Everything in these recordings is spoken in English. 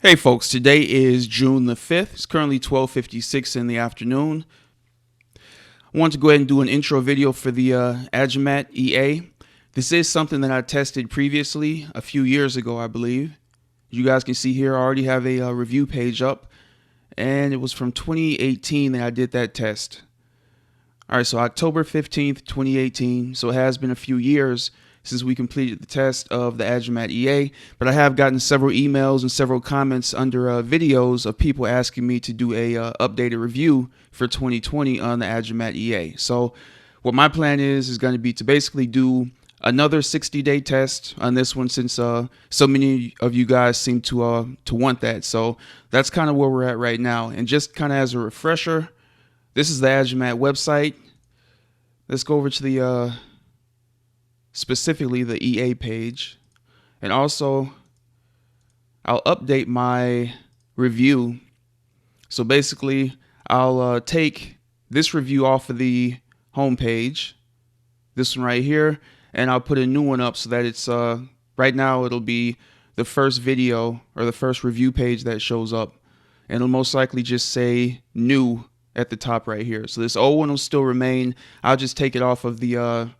Hey folks, today is June the 5th. It's currently 12:56 in the afternoon. I want to go ahead and do an intro video for the Agimat EA. This is something that I tested previously a few years ago, I believe. You guys can see here I already have a review page up, and it was from 2018 that I did that test. Alright, so October 15th, 2018, so it has been a few years since we completed the test of the Agimat EA, but I have gotten several emails and several comments under videos of people asking me to do a updated review for 2020 on the Agimat EA. So what my plan is going to be to basically do another 60-day test on this one, since so many of you guys seem to want that. So that's kind of where we're at right now. And just kind of as a refresher, this is the Agimat website. Let's go over to the specifically the EA page, and also I'll update my review. So basically I'll take this review off of the home page, this one right here, and I'll put a new one up so that it's right now it'll be the first video or the first review page that shows up, and it'll most likely just say new at the top right here. So this old one will still remain. I'll just take it off of the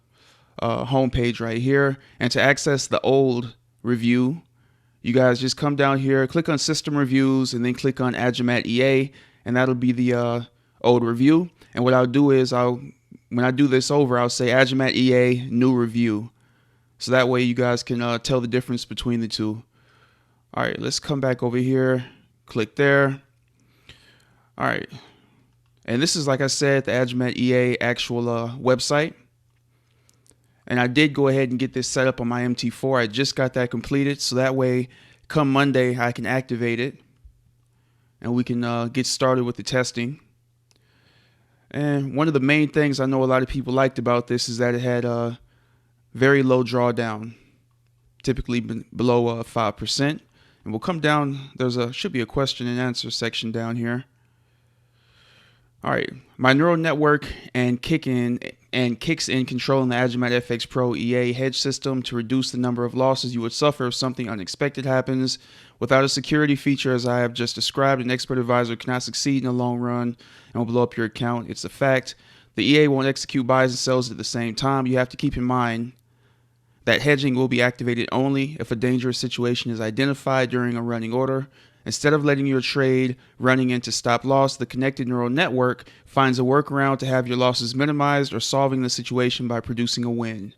home page right here. And to access the old review, you guys just come down here, click on System Reviews, and then click on Agimat EA, and that'll be the old review. And what I'll do is when I do this over, I'll say Agimat EA new review, so that way you guys can tell the difference between the two. All right, let's come back over here, click there. All right, and this is, like I said, the Agimat EA actual website. And I did go ahead and get this set up on my MT4. I just got that completed, so that way come Monday I can activate it and we can get started with the testing. And one of the main things I know a lot of people liked about this is that it had a very low drawdown, typically below 5%. And we'll come down, should be a question and answer section down here. All right, my neural network kicks in controlling the Agimat FX Pro EA hedge system to reduce the number of losses you would suffer if something unexpected happens. Without a security feature, as I have just described, an expert advisor cannot succeed in the long run and will blow up your account. It's a fact. The EA won't execute buys and sells at the same time. You have to keep in mind that hedging will be activated only if a dangerous situation is identified during a running order. Instead of letting your trade running into stop loss, the connected neural network finds a workaround to have your losses minimized, or solving the situation by producing a win.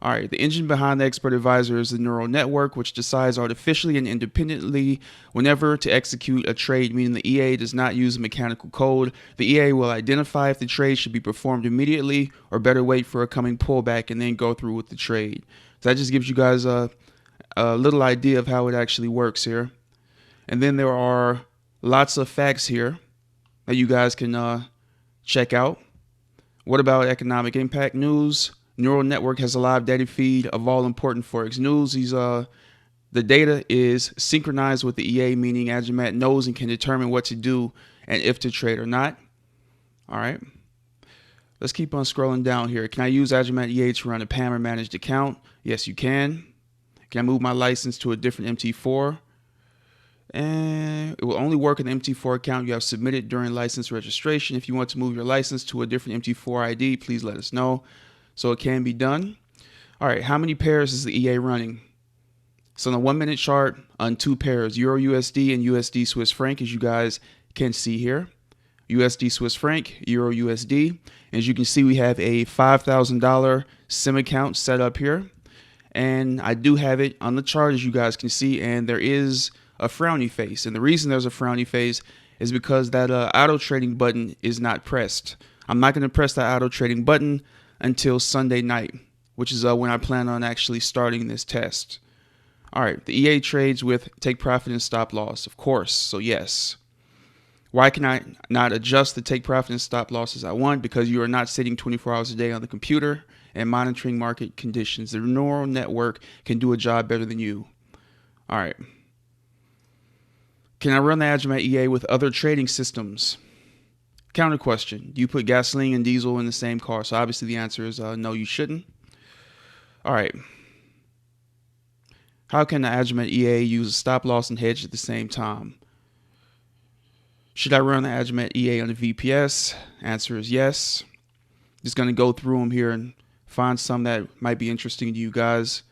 All right, the engine behind the expert advisor is the neural network, which decides artificially and independently whenever to execute a trade, meaning the EA does not use mechanical code. The EA will identify if the trade should be performed immediately or better wait for a coming pullback and then go through with the trade. So that just gives you guys a little idea of how it actually works here. And then there are lots of facts here that you guys can check out. What about economic impact news? Neural network has a live data feed of all important Forex news. The data is synchronized with the EA, meaning Agimat knows and can determine what to do and if to trade or not. All right. Let's keep on scrolling down here. Can I use Agimat EA to run a PAM or managed account? Yes, you can. Can I move my license to a different MT4? And it will only work in the MT4 account you have submitted during license registration. If you want to move your license to a different MT4 ID, please let us know. So it can be done. All right, how many pairs is the EA running? So on a 1 minute chart, on 2 pairs, Euro USD and USD Swiss franc, as you guys can see here. USD Swiss franc, Euro USD. As you can see, we have a $5,000 sim account set up here. And I do have it on the chart, as you guys can see, and there is a frowny face. And the reason there's a frowny face is because that auto trading button is not pressed. I'm not going to press that auto trading button until Sunday night, which is when I plan on actually starting this test. All right, the EA trades with take profit and stop loss, of course. So yes. Why can I not adjust the take profit and stop loss as I want? Because you are not sitting 24 hours a day on the computer and monitoring market conditions. The neural network can do a job better than you. All right. Can I run the Agimat EA with other trading systems? Counter question. Do you put gasoline and diesel in the same car? So obviously the answer is no, you shouldn't. All right. How can the Agimat EA use a stop loss and hedge at the same time? Should I run the Agimat EA on the VPS? Answer is yes. Just going to go through them here and find some that might be interesting to you guys.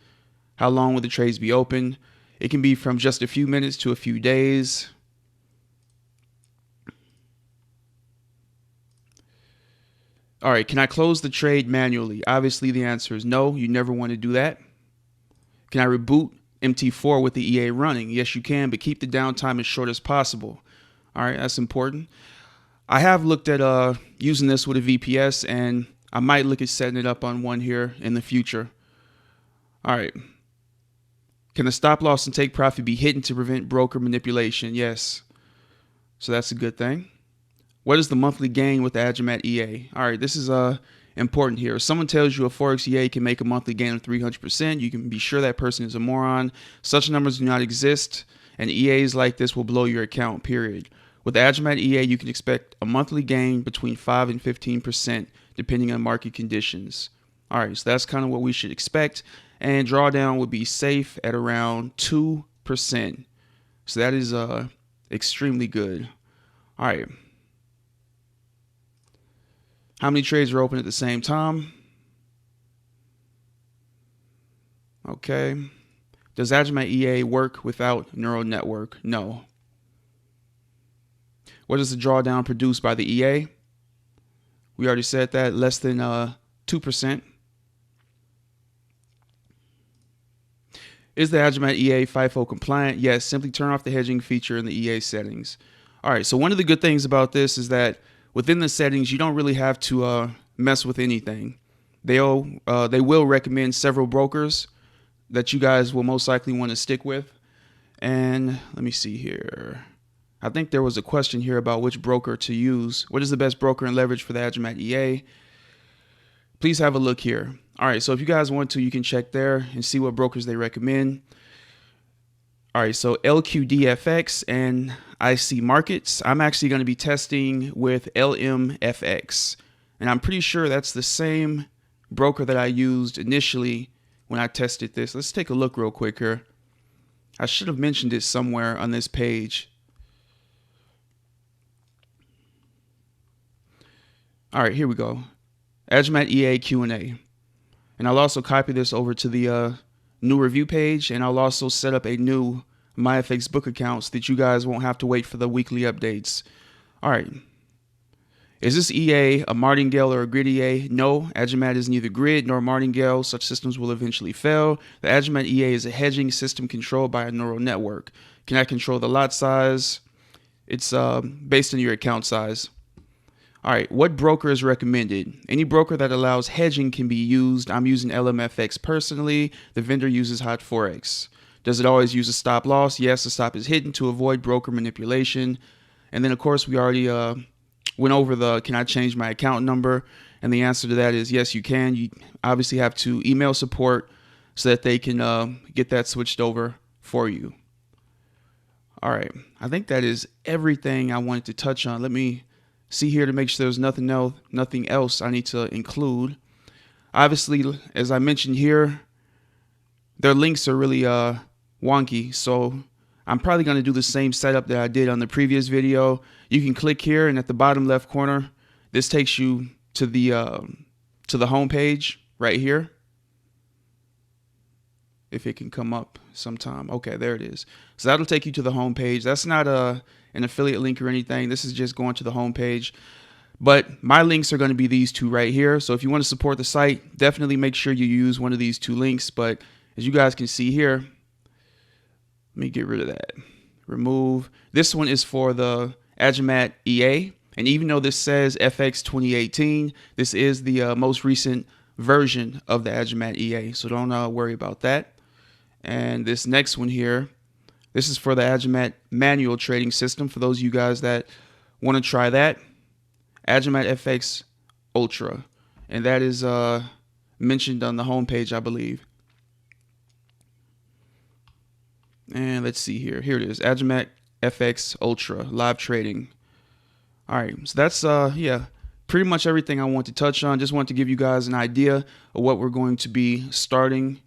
How long will the trades be open? It can be from just a few minutes to a few days. All right, can I close the trade manually? Obviously, the answer is no. You never want to do that. Can I reboot MT4 with the EA running? Yes, you can, but keep the downtime as short as possible. All right, that's important. I have looked at using this with a VPS, and I might look at setting it up on one here in the future. All right. Can the stop loss and take profit be hidden to prevent broker manipulation? Yes. So that's a good thing. What is the monthly gain with the Agimat EA? All right, this is important here. If someone tells you a Forex EA can make a monthly gain of 300%, you can be sure that person is a moron. Such numbers do not exist, and EAs like this will blow your account, period. With the Agimat EA, you can expect a monthly gain between 5 and 15%, depending on market conditions. All right, so that's kind of what we should expect. And drawdown would be safe at around 2%. So that is extremely good. All right. How many trades are open at the same time? Okay. Does Agimat EA work without neural network? No. What is the drawdown produced by the EA? We already said that, less than 2%. Is the Agimat EA FIFO compliant? Yes, simply turn off the hedging feature in the EA settings. All right, so one of the good things about this is that within the settings, you don't really have to mess with anything. They will recommend several brokers that you guys will most likely want to stick with. And let me see here. I think there was a question here about which broker to use. What is the best broker and leverage for the Agimat EA? Please have a look here. All right, so if you guys want to, you can check there and see what brokers they recommend. All right, so LQDFX and IC Markets. I'm actually going to be testing with LMFX, and I'm pretty sure that's the same broker that I used initially when I tested this. Let's take a look real quick here. I should have mentioned it somewhere on this page. All right, here we go. Agimat EA Q&A. And I'll also copy this over to the new review page, and I'll also set up a new MyFX book account so that you guys won't have to wait for the weekly updates. All right. Is this EA a martingale or a grid EA? No, Agimat is neither grid nor martingale. Such systems will eventually fail. The Agimat EA is a hedging system controlled by a neural network. Can I control the lot size? It's based on your account size. All right, what broker is recommended? Any broker that allows hedging can be used. I'm using LMFX personally. The vendor uses Hot Forex. Does it always use a stop loss? Yes, the stop is hidden to avoid broker manipulation. And then, of course, we already went over the can I change my account number? And the answer to that is yes, you can. You obviously have to email support so that they can get that switched over for you. All right, I think that is everything I wanted to touch on. Let me see here to make sure there's nothing else I need to include. Obviously, as I mentioned here, their links are really wonky, so I'm probably going to do the same setup that I did on the previous video. You can click here, and at the bottom left corner, this takes you to the home page right here. If it can come up sometime. Okay, there it is. So that'll take you to the home page. That's not an affiliate link or anything. This is just going to the home page. But my links are going to be these two right here. So if you want to support the site, definitely make sure you use one of these two links. But as you guys can see here, let me get rid of that. Remove. This one is for the Agimat EA. And even though this says FX 2018, this is the most recent version of the Agimat EA. So don't worry about that. And this next one here, this is for the Agimat manual trading system. For those of you guys that want to try that, Agimat FX Ultra. And that is mentioned on the homepage, I believe. And let's see here. Here it is. Agimat FX Ultra live trading. All right. So that's, yeah, pretty much everything I want to touch on. Just want to give you guys an idea of what we're going to be starting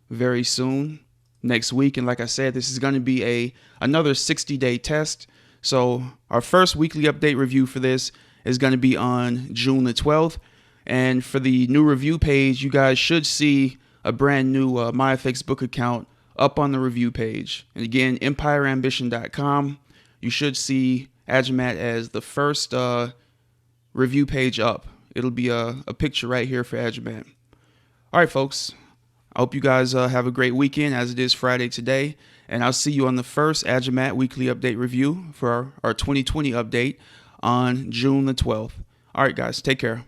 very soon next week. And like I said, this is going to be another 60-day test. So our first weekly update review for this is going to be on June the 12th. And for the new review page, you guys should see a brand new MyFX book account up on the review page. And again, EmpireAmbition.com. You should see Agimat as the first review page up. It'll be a picture right here for Agimat. All right, folks. I hope you guys have a great weekend, as it is Friday today. And I'll see you on the first Agimat weekly update review for our 2020 update on June the 12th. All right, guys. Take care.